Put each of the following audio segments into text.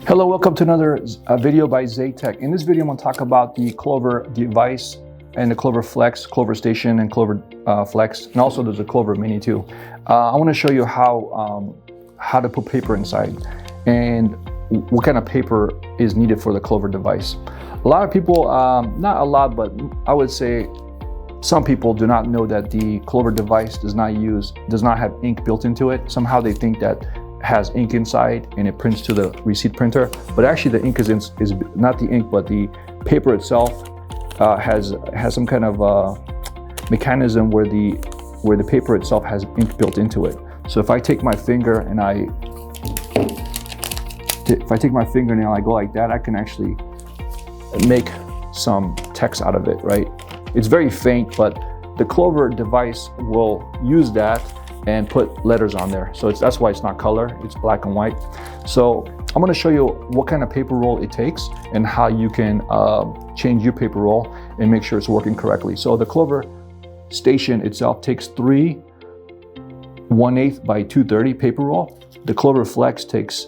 Hello, welcome to another video by Zaytech. In this video, I'm going to talk about the Clover device and the Clover Flex, Clover Station, and Clover Flex, and also there's a Clover Mini too. I want to show you how to put paper inside and what kind of paper is needed for the Clover device. A lot of people, not a lot, but I would say some people do not know that the Clover device does not have ink built into it. Somehow they think that has ink inside and it prints to the receipt printer, but actually the ink is not the ink, but the paper itself has some kind of mechanism where the paper itself has ink built into it. So if I take my finger and I go like that, I can actually make some text out of it, right? It's very faint, but the Clover device will use that and put letters on there. So that's why it's not color, it's black and white. So I'm gonna show you what kind of paper roll it takes and how you can change your paper roll and make sure it's working correctly. So the Clover Station itself takes 3 1/8 by 230 paper roll. The Clover Flex takes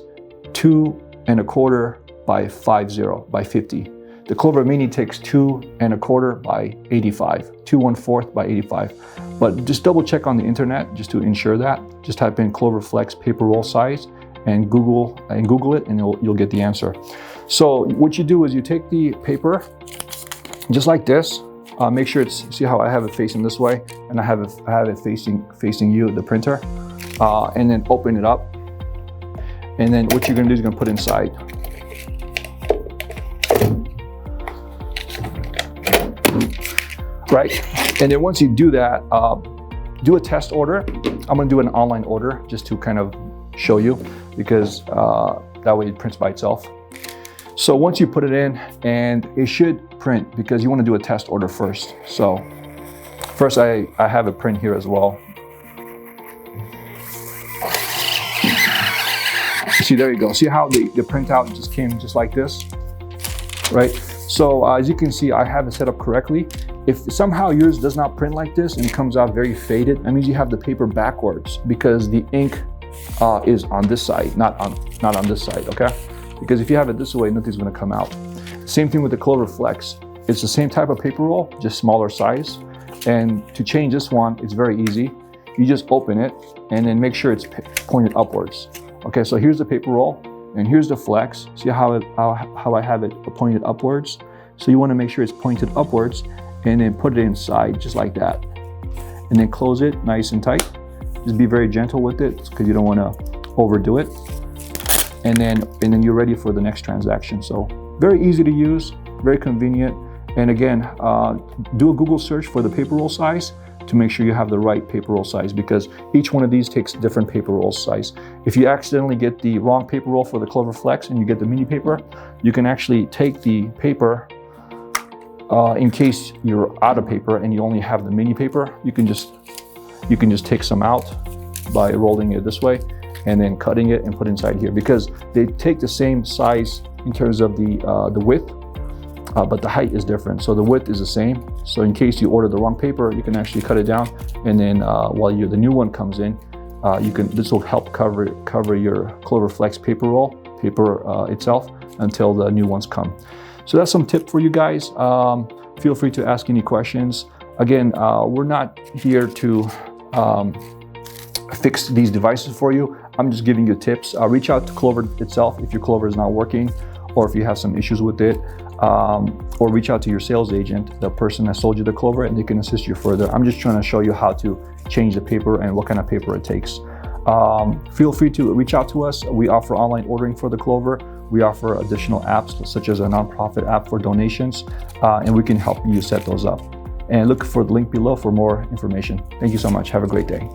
2 1/4 by 50. The Clover Mini takes 2 1/4 by 85, 2 1/4 by 85. But just double check on the internet just to ensure that. Just type in Clover Flex paper roll size and Google it, and you'll get the answer. So what you do is you take the paper just like this. Make sure see how I have it facing this way, and I have it facing you, the printer, and then open it up. And then what you're gonna do is you're gonna put inside. Right, and then once you do that, do a test order. I'm gonna do an online order just to kind of show you, because that way it prints by itself. So once you put it in, and it should print, because you wanna do a test order first. So first I have a print here as well. See, there you go. See how the printout just came just like this, right? So as you can see, I have it set up correctly. If somehow yours does not print like this and comes out very faded, that means you have the paper backwards, because the ink is on this side, not on this side, okay? Because if you have it this way, nothing's gonna come out. Same thing with the Clover Flex. It's the same type of paper roll, just smaller size. And to change this one, it's very easy. You just open it and then make sure it's pointed upwards. Okay, so here's the paper roll and here's the Flex. See how I have it pointed upwards? So you wanna make sure it's pointed upwards, and then put it inside just like that, and then close it nice and tight. Just be very gentle with it, because you don't want to overdo it, and then you're ready for the next transaction. So very easy to use, very convenient. And again, do a Google search for the paper roll size to make sure you have the right paper roll size, because each one of these takes different paper roll size. If you accidentally get the wrong paper roll for the Clover Flex and you get the mini paper, you can actually take the paper, in case you're out of paper and you only have the mini paper, you can just take some out by rolling it this way and then cutting it and put inside here, because they take the same size in terms of the width, but the height is different. So the width is the same. So in case you order the wrong paper, you can actually cut it down, and then while the new one comes in, this will help cover your Clover Flex paper roll itself until the new ones come. So that's some tip for you guys. Feel free to ask any questions. Again, we're not here to fix these devices for you. I'm just giving you tips. Reach out to Clover itself if your Clover is not working, or if you have some issues with it, or reach out to your sales agent, the person that sold you the Clover, and they can assist you further. I'm just trying to show you how to change the paper and what kind of paper it takes. Feel free to reach out to us. We offer online ordering for the Clover. We offer additional apps, such as a nonprofit app for donations, and we can help you set those up. And look for the link below for more information. Thank you so much. Have a great day.